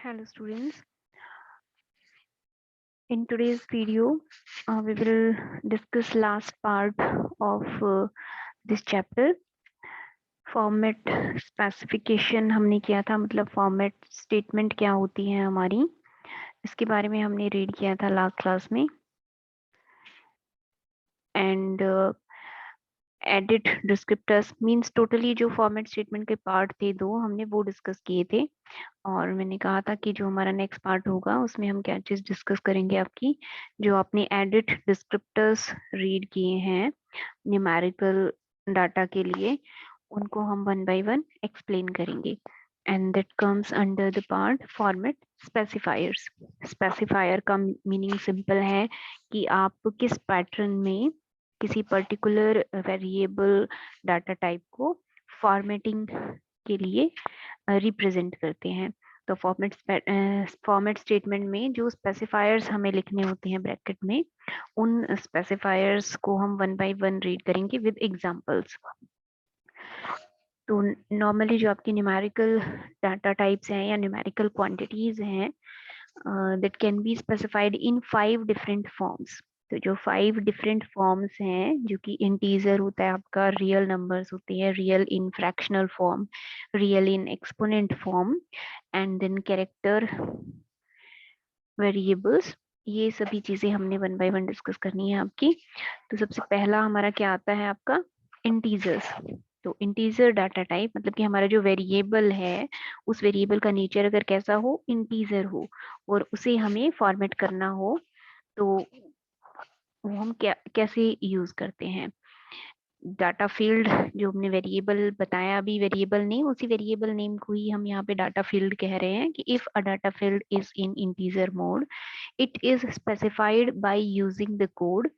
Hello students, in today's video we will discuss last part of this chapter. Format specification हमने किया था, मतलब format statement क्या होती है हमारी, इसके बारे में हमने रीड किया था लास्ट क्लास में. And edit descriptors means totally जो फॉर्मेट स्टेटमेंट के पार्ट थे दो, हमने वो डिस्कस किए थे. और मैंने कहा था कि जो हमारा नेक्स्ट पार्ट होगा उसमें हम क्या चीज डिस्कस करेंगे, आपकी जो आपने एडिट डिस्क्रिप्टर्स रीड किए हैं न्यूमेरिकल डाटा के लिए, उनको हम वन बाय वन एक्सप्लेन करेंगे. And that comes under the part format specifiers. Specifier का मीनिंग सिंपल है कि आप किस पैटर्न में किसी पर्टिकुलर वेरिएबल डाटा टाइप को फॉर्मेटिंग के लिए रिप्रेजेंट करते हैं. तो फॉर्मेट स्टेटमेंट में जो स्पेसिफायर्स हमें लिखने होते हैं ब्रैकेट में, उन स्पेसिफायर्स को हम वन बाय वन रीड करेंगे विद एग्जांपल्स. तो नॉर्मली जो आपकी न्यूमेरिकल डाटा टाइप्स हैं या न्यूमेरिकल क्वांटिटीज हैं, that can be specified in 5 different forms. तो जो 5 डिफरेंट फॉर्म्स हैं, जो कि इंटीजर होता है आपका, रियल नंबर्स होते हैं, real in fractional form, real in exponent form, and then character variables. ये सभी चीजें हमने वन बाय वन डिस्कस करनी है आपकी. तो सबसे पहला हमारा क्या आता है आपका, इंटीजर्स. तो इंटीजर डाटा टाइप मतलब कि हमारा जो वेरिएबल है, उस वेरिएबल का नेचर अगर कैसा हो, इंटीजर हो, और उसे हमें फॉर्मेट करना हो, तो वो हम क्या कैसे यूज करते हैं. डाटा फील्ड जो हमने वेरिएबल बताया, अभी वेरिएबल नेम, उसी वेरिएबल नेम को ही हम यहाँ पे डाटा फील्ड कह रहे हैं कि if a data field is in integer mode, it is specified by using the code.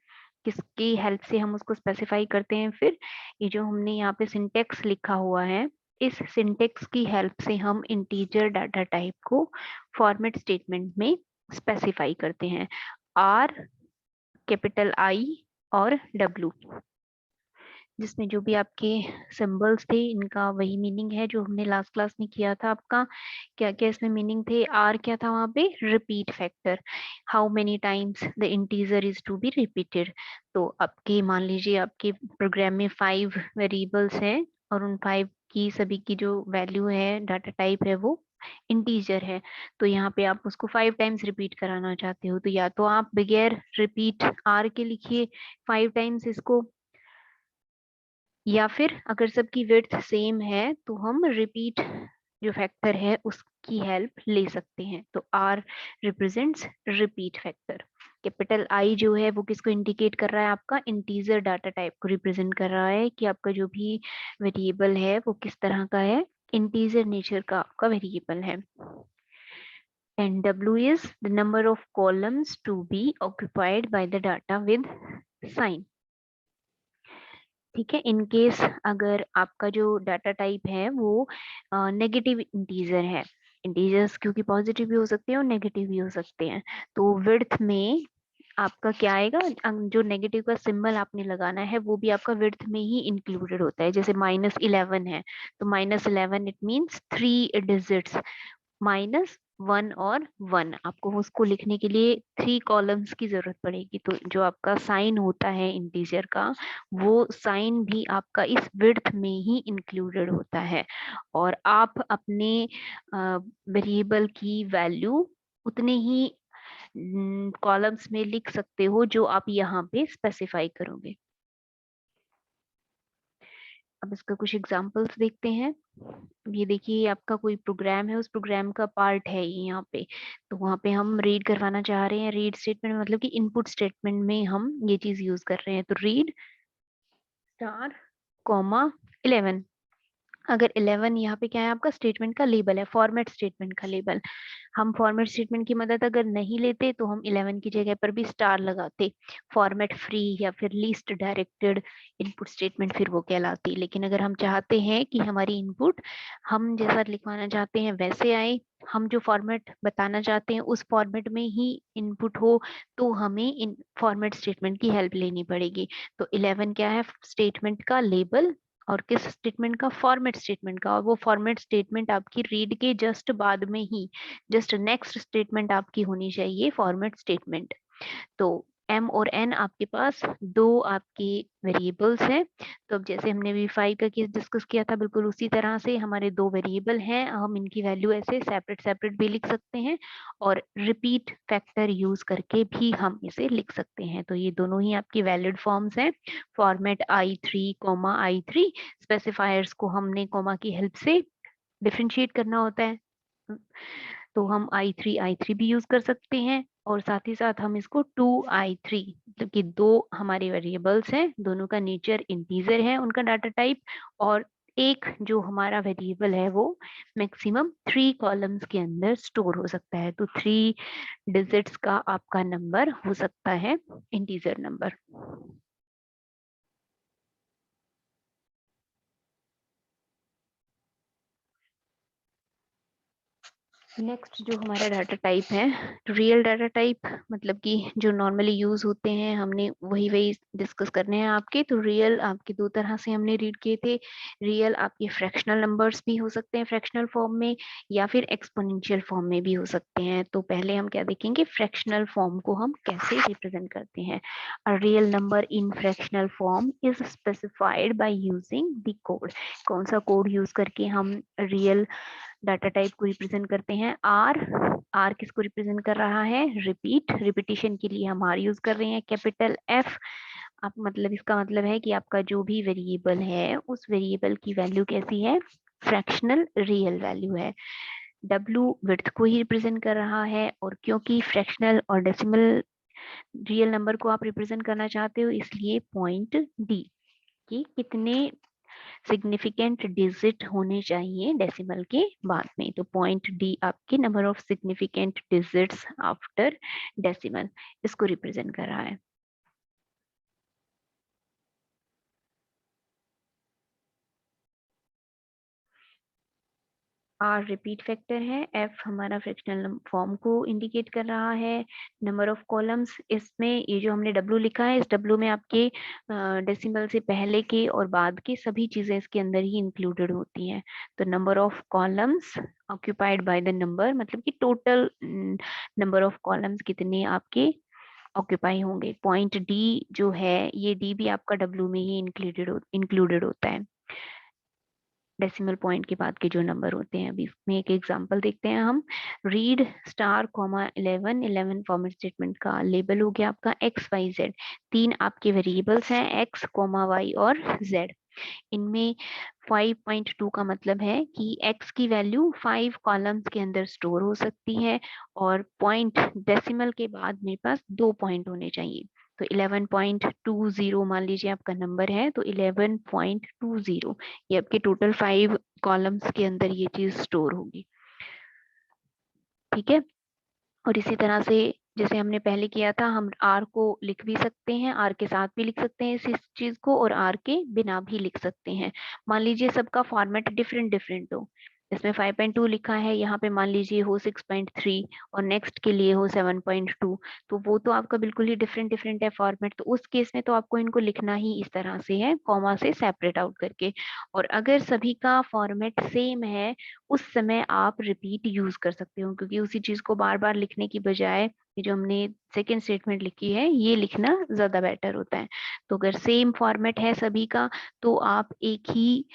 किसकी हेल्प से हम उसको स्पेसिफाई करते हैं, फिर ये जो हमने यहाँ पे सिंटेक्स लिखा हुआ है, इस सिंटेक्स की हेल्प से हम इंटीजर डाटा टाइप को फॉर्मेट स्टेटमेंट में स्पेसिफाई करते हैं. आर, कैपिटल आई और डब्ल्यू, जिसमें जो भी आपके सिंबल्स थे, इनका वही मीनिंग है जो हमने लास्ट क्लास में किया था. आपका क्या क्या इसमें मीनिंग थे. आर क्या था वहां पे, repeat factor, how many times the integer is to be repeated. तो आपके मान लीजिए आपके प्रोग्राम में 5 वेरिएबल्स हैं, और उन 5 की सभी की जो वैल्यू है, डाटा टाइप है, वो इंटीजर है. तो यहाँ पे आप उसको 5 टाइम्स रिपीट कराना चाहते हो, तो या तो आप बगैर रिपीट आर के लिखिए 5 टाइम्स इसको, या फिर अगर सबकी विड्थ सेम है तो हम रिपीट जो फैक्टर है उसकी हेल्प ले सकते हैं. तो R represents repeat factor. Capital I जो है वो किसको इंडिकेट कर रहा है, आपका इंटीजर डाटा टाइप को रिप्रेजेंट कर रहा है कि आपका जो भी वेरिएबल है वो किस तरह का है, इंटीजर नेचर का आपका वेरिएबल है. And W is the number of columns to be occupied by the data with sign. ठीक है. इन केस अगर आपका जो डाटा टाइप है वो नेगेटिव इंटीजर है, इंटीजर्स क्योंकि पॉजिटिव भी हो सकते हैं और नेगेटिव भी हो सकते हैं, तो विड्थ में आपका क्या आएगा, जो नेगेटिव का सिंबल आपने लगाना है वो भी आपका विड्थ में ही इंक्लूडेड होता है. जैसे -11 है, तो -11 इट मीन्स 3 डिजिट्स, -1 और 1, आपको उसको लिखने के लिए 3 कॉलम्स की जरूरत पड़ेगी. तो जो आपका साइन होता है इंटीजर का, वो साइन भी आपका इस विड्थ में ही इंक्लूडेड होता है. और आप अपने वेरिएबल की वैल्यू उतने ही कॉलम्स में लिख सकते हो जो आप यहाँ पे स्पेसिफाई करोगे. अब इसका कुछ एग्जांपल्स देखते हैं. ये देखिए आपका कोई प्रोग्राम है, उस प्रोग्राम का पार्ट है ये यहाँ पे, तो वहाँ पे हम रीड करवाना चाह रहे हैं. रीड स्टेटमेंट मतलब कि इनपुट स्टेटमेंट में हम ये चीज यूज कर रहे हैं. तो रीड स्टार कॉमा 11. अगर 11 यहाँ पे क्या है, आपका स्टेटमेंट का लेबल है, फॉर्मेट स्टेटमेंट का लेबल. हम फॉर्मेट स्टेटमेंट की मदद अगर नहीं लेते तो हम 11 की जगह पर भी स्टार लगाते. फॉर्मेट फ्री या फिर लीस्ट डायरेक्टेड इनपुट स्टेटमेंट फिर वो कहलाती. लेकिन अगर हम चाहते हैं कि हमारी इनपुट हम जैसा लिखवाना चाहते हैं वैसे आए, हम जो फॉर्मेट बताना चाहते हैं उस फॉर्मेट में ही इनपुट हो, तो हमें इन फॉर्मेट स्टेटमेंट की हेल्प लेनी पड़ेगी. तो 11 क्या है, स्टेटमेंट का लेबल, और किस स्टेटमेंट का, फॉर्मेट स्टेटमेंट का। और वो फॉर्मेट स्टेटमेंट आपकी रीड के जस्ट बाद में ही, जस्ट नेक्स्ट स्टेटमेंट आपकी होनी चाहिए फॉर्मेट स्टेटमेंट। तो m और n आपके पास दो आपके वेरिएबल्स हैं। तो अब जैसे हमने भी 5 का केस डिस्कस किया था, बिल्कुल उसी तरह से हमारे दो वेरिएबल हैं, हम इनकी वैल्यू ऐसे सेपरेट सेपरेट भी लिख सकते हैं और रिपीट फैक्टर यूज करके भी हम इसे लिख सकते हैं। तो ये दोनों ही आपकी वैलिड फॉर्म्स हैं। Format i3 comma i3, specifiers को हमने कोमा की हेल्प से डिफरेंशिएट करना होता है, तो हम i3 भी यूज कर सकते हैं। और साथ ही साथ हम इसको 2i3, मतलब कि दो हमारे वेरिएबल्स हैं, दोनों का नेचर इंटीजर है, उनका डाटा टाइप, और एक जो हमारा वेरिएबल है वो मैक्सिमम 3 कॉलम्स के अंदर स्टोर हो सकता है। तो 3 डिजिट्स का आपका नंबर हो सकता है इंटीजर नंबर। नेक्स्ट जो हमारा डाटा टाइप है, रियल डाटा टाइप, मतलब कि जो नॉर्मली यूज होते हैं, हमने वही वही डिस्कस करने हैं आपके। तो रियल आपके दो तरह से हमने रीड किए थे। रियल आपके फ्रैक्शनल नंबर्स भी हो सकते हैं फ्रैक्शनल फॉर्म में, या फिर एक्सपोनेंशियल फॉर्म में भी हो सकते हैं। तो पहले हम क्या देखेंगे, फ्रैक्शनल फॉर्म को हम कैसे रिप्रेजेंट करते हैं। A real number in fractional form is specified by using the code. कौन सा कोड यूज करके हम रियल डाटा टाइप को रिप्रेजेंट करते हैं, आर। आर किसको रिप्रेजेंट कर रहा है, रिपीट, रिपीटिशन के लिए हम आर यूज कर रहे हैं। कैपिटल एफ, आप मतलब इसका मतलब है कि आपका जो भी वेरिएबल है उस वेरिएबल की वैल्यू कैसी है, फ्रैक्शनल रियल वैल्यू है। डब्ल्यू विड्थ को ही रिप्रेजेंट कर रहा है, और क्योंकि फ्रैक्शनल और डेसिमल रियल नंबर को आप रिप्रेजेंट करना चाहते हो, इसलिए पॉइंट डी, कि कितने सिग्निफिकेंट डिजिट होने चाहिए डेसिमल के बाद में। तो पॉइंट डी आपके number of significant digits after decimal, इसको रिप्रेजेंट कर रहा है। आर रिपीट फैक्टर है, एफ हमारा फ्रैक्शनल फॉर्म को इंडिकेट कर रहा है। नंबर ऑफ कॉलम्स, इसमें ये जो हमने डब्ल्यू लिखा है, इस डब्ल्यू में आपके डेसिमल से पहले के और बाद के सभी चीजें इसके अंदर ही इंक्लूडेड होती हैं। तो number of columns occupied by the number, मतलब कि टोटल नंबर ऑफ कॉलम्स कितने आपके ऑक्यूपाई होंगे। पॉइंट डी जो है, ये डी भी आपका डब्ल्यू में ही इंक्लूडेड होता है, डेसिमल पॉइंट के बाद के जो नंबर होते हैं। अभी इसमें एक एग्जांपल देखते हैं हम। Read star comma 11, 11 format statement का लेबल हो गया आपका एक्स वाई जेड। तीन आपके वेरिएबल्स हैं, एक्स कोमा वाई और जेड। इनमें 5.2 का मतलब है कि x की वैल्यू 5 कॉलम्स के अंदर स्टोर हो सकती है, और पॉइंट डेसिमल के बाद मेरे पास 2 पॉइंट होने चाहिए। तो 11.20 मान लीजिए आपका नंबर है, तो 11.20 ये आपके टोटल 5 कॉलम्स के अंदर ये चीज स्टोर होगी। ठीक है। और इसी तरह से जैसे हमने पहले किया था, हम आर को लिख भी सकते हैं, आर के साथ भी लिख सकते हैं इस चीज को, और आर के बिना भी लिख सकते हैं। मान लीजिए सबका फॉर्मेट डिफरेंट डिफरेंट हो, इसमें 5.2 लिखा है, यहाँ पे मान लीजिए हो 6.3, और नेक्स्ट के लिए हो 7.2, तो वो तो आपका बिल्कुल ही डिफरेंट डिफरेंट है फॉर्मेट। तो उस केस में तो आपको इनको लिखना ही इस तरह से है, कॉमा से सेपरेट आउट करके। और अगर सभी का फॉर्मेट सेम है, उस समय आप रिपीट यूज कर सकते हो, क्योंकि उसी चीज को बार बार लिखने की बजाय ये जो हमने सेकेंड स्टेटमेंट लिखी है, ये लिखना ज्यादा बेटर होता है। तो अगर सेम फॉर्मेट है सभी का, तो आप एक ही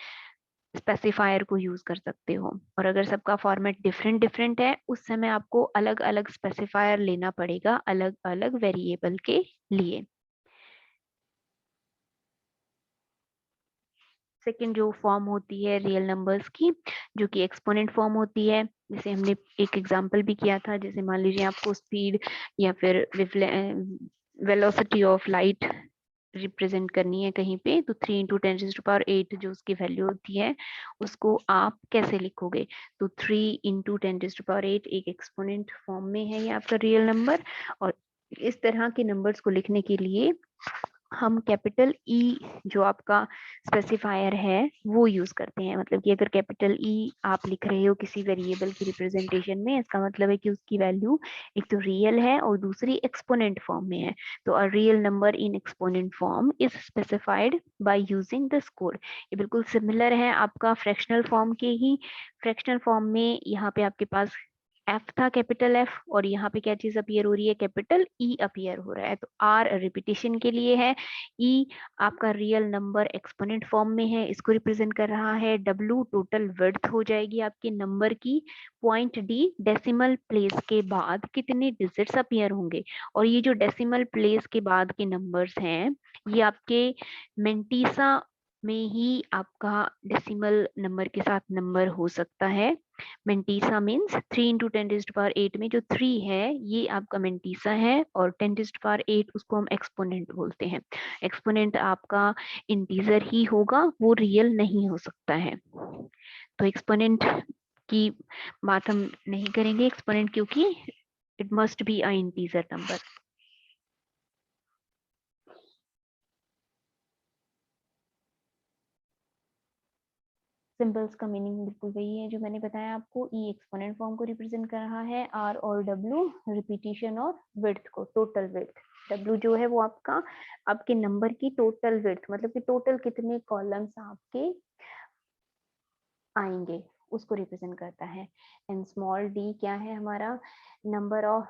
स्पेसिफायर को यूज कर सकते हो। और अगर सबका फॉर्मेट डिफरेंट डिफरेंट है, उस समय आपको अलग अलग स्पेसिफायर लेना पड़ेगा अलग अलग वेरिएबल के लिए। सेकेंड जो फॉर्म होती है रियल नंबर्स की, जो कि एक्सपोनेंट फॉर्म होती है, जैसे हमने एक एग्जांपल भी किया था। जैसे मान लीजिए आपको स्पीड या फिर वेलोसिटी ऑफ लाइट रिप्रेजेंट करनी है कहीं पे, तो 3 × 10⁸ जो उसकी वैल्यू होती है, उसको आप कैसे लिखोगे। तो 3 × 10⁸ एक एक्सपोनेंट फॉर्म में है ये आपका रियल नंबर। और इस तरह के नंबर्स को लिखने के लिए हम कैपिटल ई जो आपका स्पेसिफायर है वो यूज करते हैं। मतलब कि अगर कैपिटल ई आप लिख रहे हो किसी वेरिएबल की रिप्रेजेंटेशन में, इसका मतलब है कि उसकी वैल्यू एक तो रियल है और दूसरी एक्सपोनेंट फॉर्म में है। तो a real number in exponent form is specified by using this code. ये बिल्कुल सिमिलर है आपका फ्रैक्शनल फॉर्म के ही। फ्रैक्शनल फॉर्म में यहाँ पे आपके पास एफ था, कैपिटल एफ, और यहाँ पे क्या चीज अपीयर हो रही है, कैपिटल ई अपीयर हो रहा है। तो आर रिपीटिशन के लिए है, ई आपका रियल नंबर एक्सपोनेंट फॉर्म में है, इसको रिप्रेजेंट कर रहा है। डब्ल्यू टोटल विड्थ हो जाएगी आपके नंबर की। पॉइंट डी डेसिमल प्लेस के बाद कितने डिजिट्स अपीयर होंगे। और ये जो डेसिमल प्लेस के बाद के नंबर्स हैं, ये आपके मेंटीसा में ही आपका डेसिमल नंबर के साथ नंबर हो सकता है। मेंटीसा मीन्स 3 इंटू 10⁸ में जो 3 है ये आपका मेंटीसा है, और 10⁸ उसको हम एक्सपोनेंट बोलते हैं। एक्सपोनेंट आपका इंटीजर ही होगा, वो रियल नहीं हो सकता है। तो एक्सपोनेंट की बात हम नहीं करेंगे, एक्सपोनेंट, क्योंकि it must be a integer number. Symbols का मीनिंग बिल्कुल वही है जो मैंने बताया आपको। ई एक्सपोनेंट फॉर्म को रिप्रेजेंट कर रहा है, आर और डब्ल्यू रिपीटिशन और विड्थ को, टोटल विड्थ। डब्ल्यू जो है वो आपका आपके नंबर की टोटल विड्थ, मतलब कि टोटल कितने कॉलम्स आपके आएंगे, उसको रिप्रेजेंट करता है। एंड स्मॉल डी क्या है हमारा, number of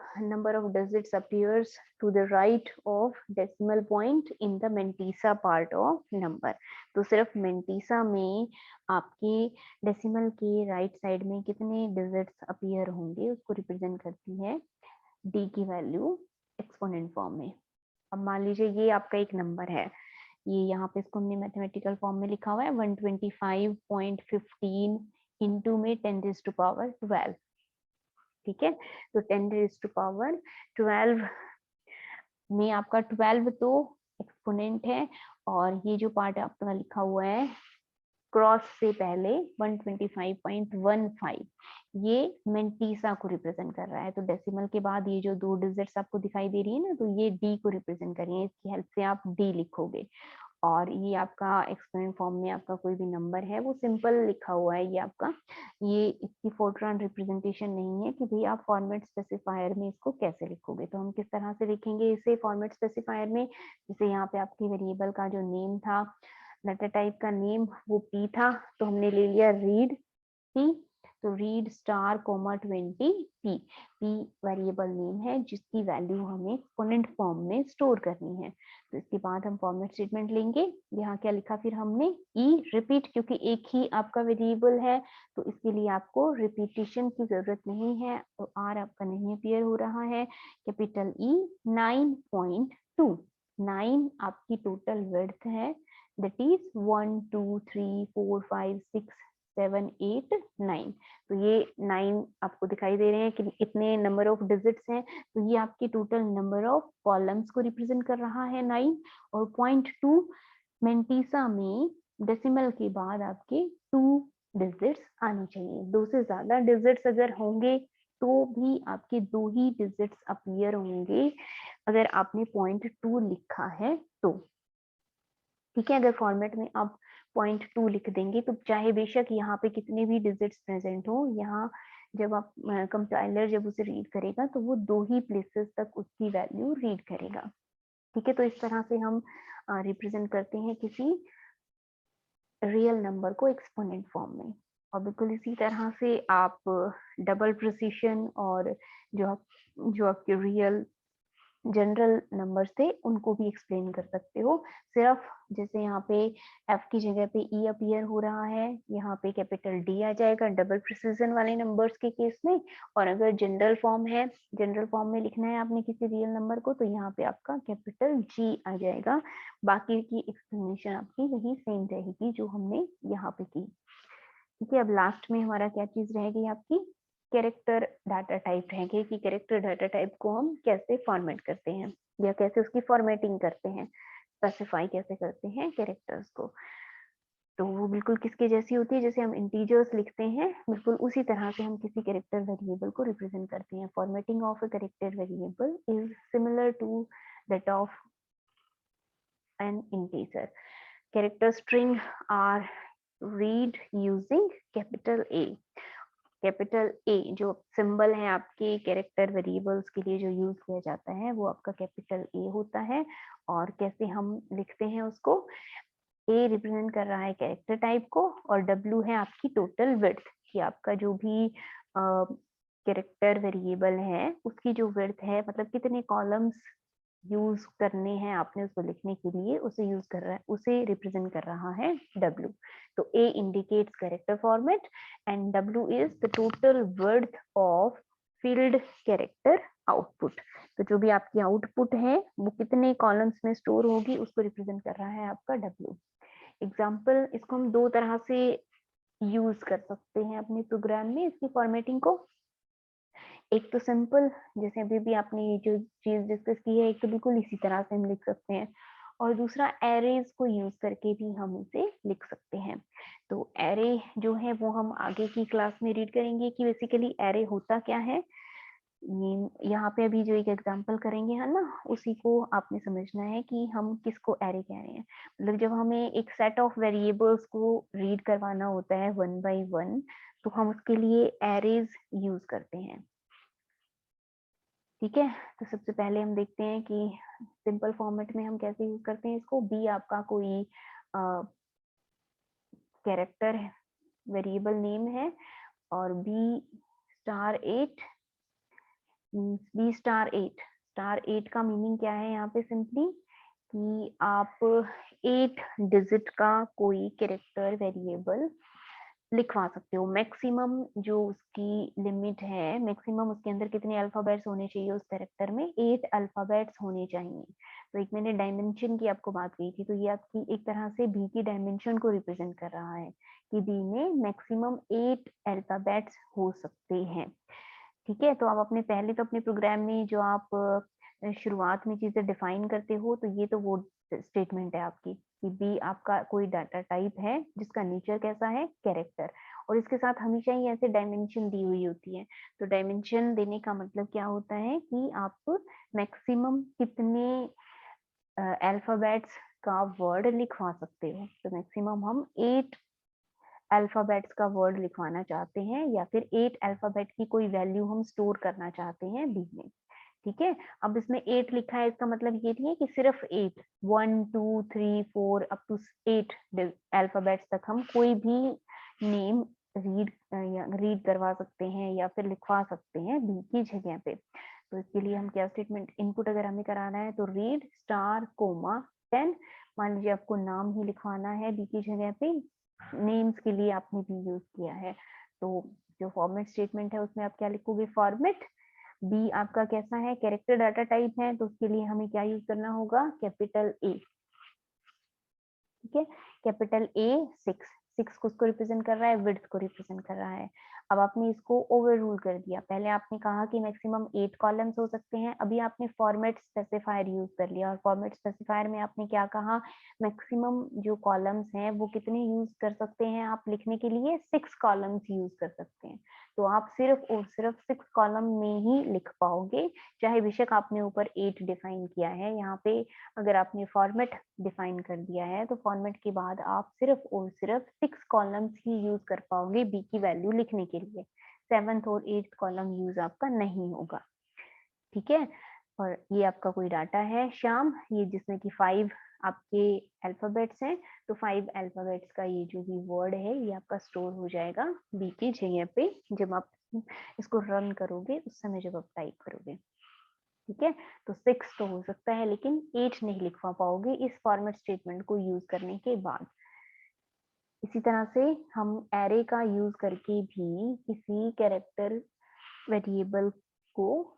digits appears to the right of decimal point in the mantissa part of number. तो सिर्फ मेंटीसा में आपके डेसिमल के राइट साइड में कितने डिजिट्स अपीयर होंगे उसको रिप्रेजेंट करती है डी की वैल्यू एक्सपोनेंट फॉर्म में। अब मान लीजिए ये आपका एक नंबर है, ये यहाँ पे इसको हमने मैथमेटिकल फॉर्म में लिखा हुआ है 125.15 इंटू में 10⁻12। ठीक है, तो 10⁻12 में आपका 12 तो एक्सपोनेंट है, और ये जो पार्ट आपका लिखा हुआ है क्रॉस से पहले 125.15 ये मेंटीसा को रिप्रेजेंट कर रहा है। तो डेसिमल के बाद ये जो 2 डिजिट्स आपको दिखाई दे रही है ना, तो ये डी को रिप्रेजेंट कर रही है, इसकी हेल्प से आप डी लिखोगे। और ये आपका एक्सपोनेंट फॉर्म में आपका कोई भी नंबर है वो सिंपल लिखा हुआ है, ये आपका, ये इसकी फोर्ट्रान रिप्रेजेंटेशन नहीं है कि भाई आप फॉर्मेट स्पेसिफायर में इसको कैसे लिखोगे। तो हम किस तरह से लिखेंगे इसे फॉर्मेट स्पेसिफायर में, जैसे यहाँ पे आपकी वेरिएबल का जो नेम था, डाटा टाइप का नेम वो p था, तो हमने ले लिया रीड p। तो read star comma 20 p, p variable name है जिसकी वैल्यू हमें एक्सपोनेंट फॉर्म में स्टोर करनी है। तो इसके बाद हम फॉर्मेट स्टेटमेंट लेंगे। यहाँ क्या लिखा फिर हमने, e रिपीट, क्योंकि एक ही आपका वेरिएबल है तो इसके लिए आपको रिपीटिशन की जरूरत नहीं है, तो r आपका नहीं अपीयर हो रहा है। कैपिटल E 9.2, 9 आपकी टोटल विड्थ है, दैट इज 1 2 3 4 5 6 7 8 9। तो ये 9 आपको दिखाई दे रहे हैं कि इतने नंबर ऑफ डिजिट्स हैं, तो ये आपकी टोटल नंबर ऑफ कॉलम्स को रिप्रेजेंट कर रहा है 9। और 0.2 मेंटीसा में डेसिमल के बाद आपके 2 डिजिट्स आने चाहिए। 2 से ज्यादा डिजिट्स अगर होंगे तो भी आपके 2 ही डिजिट्स अपीयर होंगे अगर आपने 0.2 लिखा है तो। ठीक है, अगर फॉर्मेट में आप 0.2 लिख देंगे तो चाहे बेशक यहाँ पे कितने भी डिजिट्स प्रेजेंट हो, यहाँ जब आप कंपाइलर जब उसे रीड करेगा तो वो 2 ही प्लेसेस तक उसकी वैल्यू रीड करेगा। ठीक है, तो इस तरह से हम रिप्रेजेंट करते हैं किसी रियल नंबर को एक्सपोनेंट फॉर्म में। और बिल्कुल इसी तरह से आप डबल प्रिसिशन और जो आपके रियल जनरल नंबर्स थे उनको भी एक्सप्लेन कर सकते हो। सिर्फ जैसे यहाँ पे f की जगह पे e अपीयर हो रहा है, यहाँ पे कैपिटल D आ जाएगा डबल प्रिसिजन वाले नंबर्स के केस में। और अगर जनरल फॉर्म है, जनरल फॉर्म में लिखना है आपने किसी रियल नंबर को, तो यहाँ पे आपका कैपिटल G आ जाएगा। बाकी की एक्सप्लेनेशन आपकी वही सेम रहेगी जो हमने यहाँ पे की। ठीक है, अब लास्ट में हमारा क्या चीज रहेगी आपकी, कैरेक्टर डाटा टाइप रहेंगे कि कैरेक्टर डाटा टाइप को हम कैसे फॉर्मेट करते हैं या कैसे उसकी फॉर्मेटिंग करते हैं, स्पेसिफाई कैसे करते हैं कैरेक्टर्स को। तो वो बिल्कुल किसके जैसी होती है, जैसे हम इंटीजर्स लिखते हैं बिल्कुल उसी तरह से हम किसी कैरेक्टर वेरिएबल को रिप्रेजेंट करते हैं। Formatting of a character variable is similar to that of an integer. Character string are read using capital A. Capital A जो सिंबल है आपके कैरेक्टर वेरिएबल्स के लिए जो यूज किया जाता है वो आपका कैपिटल ए होता है। और कैसे हम लिखते हैं उसको, ए रिप्रेजेंट कर रहा है कैरेक्टर टाइप को और डब्ल्यू है आपकी टोटल विड्थ, कि आपका जो भी कैरेक्टर वेरिएबल है उसकी जो विड्थ है, मतलब कितने कॉलम्स यूज करने हैं आपने उसको लिखने के लिए, उसे यूज कर रहा है, उसे रिप्रेजेंट कर रहा है W। तो A indicates character format and W is the total worth of field character output. तो जो भी आपकी आउटपुट है वो कितने कॉलम्स में स्टोर होगी उसको रिप्रेजेंट कर रहा है आपका W। एग्जाम्पल, इसको हम दो तरह से यूज कर सकते हैं अपने प्रोग्राम में इसकी फॉर्मेटिंग को। एक तो सिंपल, जैसे अभी भी आपने ये जो चीज डिस्कस की है, एक तो बिल्कुल इसी तरह से हम लिख सकते हैं, और दूसरा एरेज को यूज करके भी हम इसे लिख सकते हैं। तो एरे जो है वो हम आगे की क्लास में रीड करेंगे कि बेसिकली एरे होता क्या है। यहाँ पे अभी जो एक एग्जांपल करेंगे है ना, उसी को आपने समझना है कि हम किसको एरे कह रहे हैं। मतलब जब हमें एक सेट ऑफ वेरिएबल्स को रीड करवाना होता है वन बाय वन, तो हम उसके लिए एरेज यूज करते हैं। ठीक है, तो सबसे पहले हम देखते हैं कि सिंपल फॉर्मेट में हम कैसे यूज करते हैं इसको। बी आपका कोई कैरेक्टर वेरिएबल नेम है और B*8, B*8 का मीनिंग क्या है यहाँ पे, सिंपली कि आप 8 डिजिट का कोई कैरेक्टर वेरिएबल लिखवा सकते हो। मैक्सिमम जो उसकी लिमिट है, मैक्सिमम उसके अंदर कितने अल्फाबेट्स होने चाहिए उस कैरेक्टर में, 8 अल्फाबेट्स होने चाहिए। तो एक मैंने डायमेंशन की आपको बात की थी, तो ये आपकी एक तरह से बी की डायमेंशन को रिप्रेजेंट कर रहा है कि बी में मैक्सिमम 8 अल्फाबेट्स हो सकते हैं। ठीक है, तो आप अपने पहले तो अपने प्रोग्राम में जो आप शुरुआत में चीजें डिफाइन करते हो, तो ये तो वो स्टेटमेंट है आपकी कि बी आपका कोई डाटा टाइप है जिसका नेचर कैसा है, कैरेक्टर, और इसके साथ हमेशा ही ऐसे डायमेंशन दी हुई होती है। तो डायमेंशन देने का मतलब क्या होता है कि आप मैक्सिमम कितने अल्फाबेट्स का वर्ड लिखवा सकते हो। तो मैक्सिमम हम 8 अल्फाबेट्स का वर्ड लिखवाना चाहते हैं, या फिर 8 अल्फाबेट की कोई वैल्यू हम स्टोर करना चाहते हैं बी में। ठीक है, अब इसमें 8 लिखा है, इसका मतलब ये नहीं है कि सिर्फ 8, 1 2 3 4 अप टू 8 अल्फाबेट्स तक हम कोई भी नेम रीड करवा सकते हैं या फिर लिखवा सकते हैं बी की जगह पे। तो इसके लिए हम क्या स्टेटमेंट इनपुट अगर हमें कराना है, तो रीड स्टार कोमा 10। मान लीजिए आपको नाम ही लिखवाना है बी की जगह पे, नेम्स के लिए आपने भी यूज किया है, तो जो फॉर्मेट स्टेटमेंट है उसमें आप क्या लिखोगे, फॉर्मेट। बी आपका कैसा है, कैरेक्टर डाटा टाइप है, तो उसके लिए हमें क्या यूज करना होगा, कैपिटल ए। ठीक है, कैपिटल ए 6 को उसको रिप्रेजेंट कर रहा है, विड्थ को रिप्रेजेंट कर रहा है। अब आपने इसको ओवर रूल कर दिया। पहले आपने कहा कि मैक्सिमम 8 कॉलम्स हो सकते हैं, अभी आपने फॉर्मेट स्पेसिफायर यूज कर लिया, और फॉर्मेट स्पेसिफायर में आपने क्या कहा, मैक्सिमम जो कॉलम्स हैं वो कितने यूज कर सकते हैं आप लिखने के लिए, 6 कॉलम्स यूज कर सकते हैं। तो आप सिर्फ और सिर्फ 6 कॉलम में ही लिख पाओगे, चाहे बेशक आपने ऊपर 8 डिफाइन किया है। यहाँ पे अगर आपने फॉर्मेट डिफाइन कर दिया है, तो फॉर्मेट के बाद आप सिर्फ और सिर्फ 6 कॉलम्स ही यूज कर पाओगे बी की वैल्यू लिखने के लिए, 7th और 8th कॉलम यूज आपका नहीं होगा। ठीक है, और ये आपका कोई डाटा है श्याम, ये जिसमें कि 5 आपके अल्फाबेट्स हैं, तो 5 अल्फाबेट्स का ये जो भी वर्ड है ये आपका स्टोर हो जाएगा बी की जगह पे, जब आप इसको रन करोगे उस समय जब आप टाइप करोगे। ठीक है, तो 6 तो हो सकता है, लेकिन 8 नहीं लिखवा पाओगे इस फॉर्मेट स्टेटमेंट को यूज करने के बाद। इसी तरह से हम एरे का यूज करके भी किसी कैरेक्टर वेरिएबल को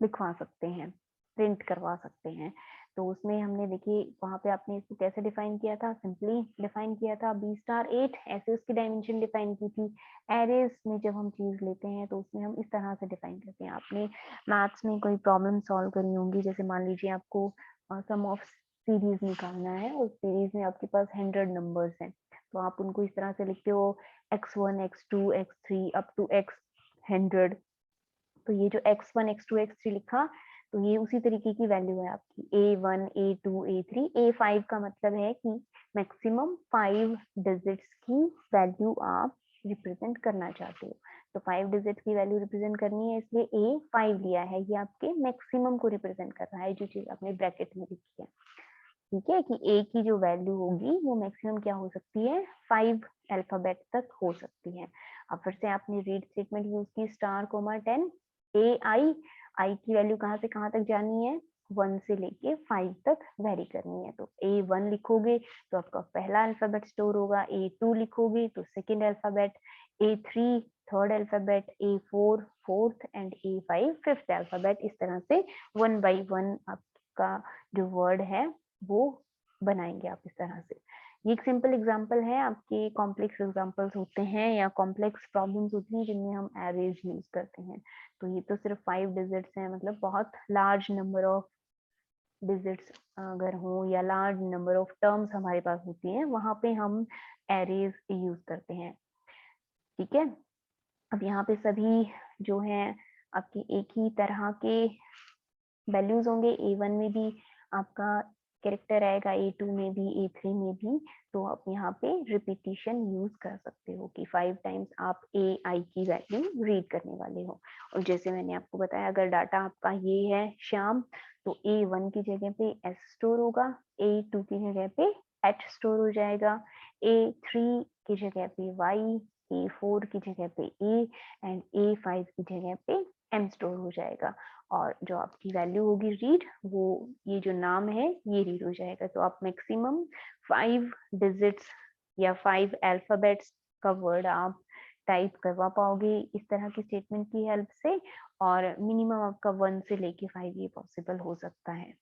लिखवा सकते हैं, प्रिंट करवा सकते हैं। तो उसमें हमने देखिए वहां पे आपने इसको कैसे डिफाइन किया था, सिंपली डिफाइन किया था B*8, ऐसे उसकी डायमेंशन डिफाइन की थी। एरेज में जब हम चीज लेते हैं तो उसमें हम इस तरह से डिफाइन करते हैं। आपने मैथ्स में कोई प्रॉब्लम सॉल्व करी होंगी, जैसे मान लीजिए आपको सम ऑफ सीरीज निकालना है, उस सीरीज में आपके पास 100 नंबर्स हैं, तो आप उनको इस तरह से लिखते हो x1 x2 x3 up to x100। तो ये जो x1 x2 x3 लिखा, तो ये उसी तरीके की वैल्यू है आपकी A1, A2, A3, A5 का मतलब है कि मैक्सिमम 5 डिजिट्स की वैल्यू आप रिप्रेजेंट करना चाहते हो। तो 5 डिजिट की वैल्यू रिप्रेजेंट करनी है, इसलिए A5 लिया है। ये आपके मैक्सिमम को रिप्रेजेंट कर रहा है, जो चीज आपने ब्रैकेट में लिखी है। ठीक है, कि A की जो वैल्यू होगी वो मैक्सिमम क्या हो सकती है, 5 अल्फाबेट तक हो सकती है। अब फिर से आपने रीड स्टेटमेंट यूज की *10 आई की वैल्यू कहाँ से कहाँ तक जानी है, 1 से लेके 5 तक वेरी करनी है। तो A1 लिखोगे तो आपका पहला अल्फाबेट स्टोर होगा, A2 लिखोगे तो second alphabet, A3 third alphabet, A4 fourth and A5 fifth alphabet. इस तरह से 1 बाई 1 आपका जो वर्ड है वो बनाएंगे आप इस तरह से। ये एक सिंपल एग्जांपल है। आपके कॉम्प्लेक्स एग्जांपल्स होते हैं या कॉम्प्लेक्स प्रॉब्लम्स होती हैं जिनमें हम एरेज यूज करते हैं। तो ये तो सिर्फ 5 डिजिट्स हैं, मतलब बहुत लार्ज नंबर ऑफ डिजिट्स अगर हो या लार्ज नंबर ऑफ टर्म्स हमारे पास होती हैं, वहां पे हम एरेज यूज करते हैं। ठीक है, अब यहाँ पे सभी जो है आपके एक ही तरह के वैल्यूज होंगे। A1 में भी आपका कैरेक्टर आएगा, A2 में भी, A3 में भी। तो आप यहाँ पे रिपीटिशन यूज कर सकते हो कि 5 टाइम्स आप AI की वैल्यू रीड करने वाले हो। और जैसे मैंने आपको बताया, अगर डाटा आपका ये है श्याम, तो A1 की जगह पे S स्टोर होगा, A2 की जगह पे H स्टोर हो जाएगा, A3 की जगह पे Y, A4 की जगह पे A एंड A5 की जगह पे M स्टोर हो जाएगा। और जो आपकी वैल्यू होगी रीड, वो ये जो नाम है ये रीड हो जाएगा। तो आप मैक्सिमम 5 डिजिट्स या 5 अल्फाबेट्स का वर्ड आप टाइप करवा पाओगे इस तरह की स्टेटमेंट की हेल्प से। और मिनिमम आपका 1 से लेके 5 ये पॉसिबल हो सकता है।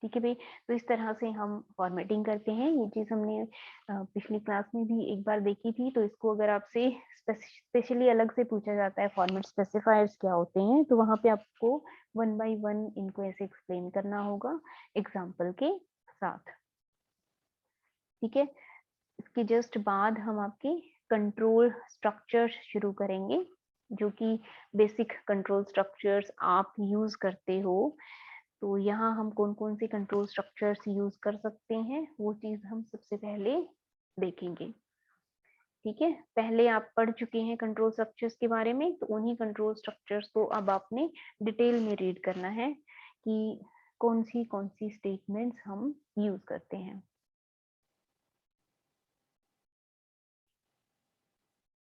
ठीक है भाई, तो इस तरह से हम फॉर्मेटिंग करते हैं। ये चीज हमने पिछली क्लास में भी एक बार देखी थी। तो इसको अगर आपसे स्पेशली अलग से पूछा जाता है फॉर्मेट स्पेसिफायर्स क्या होते हैं, तो वहां पे आपको 1 बाई 1 इनको ऐसे एक्सप्लेन करना होगा एग्जाम्पल के साथ। ठीक है, इसके जस्ट बाद हम आपके कंट्रोल स्ट्रक्चर्स शुरू करेंगे, जो कि बेसिक कंट्रोल स्ट्रक्चर्स आप यूज करते हो। तो यहाँ हम कौन कौन से कंट्रोल स्ट्रक्चर्स यूज कर सकते हैं वो चीज हम सबसे पहले देखेंगे। ठीक है, पहले आप पढ़ चुके हैं कंट्रोल स्ट्रक्चर्स के बारे में, तो उन्हीं कंट्रोल स्ट्रक्चर्स को अब आपने डिटेल में रीड करना है कि कौन सी स्टेटमेंट्स हम यूज करते हैं।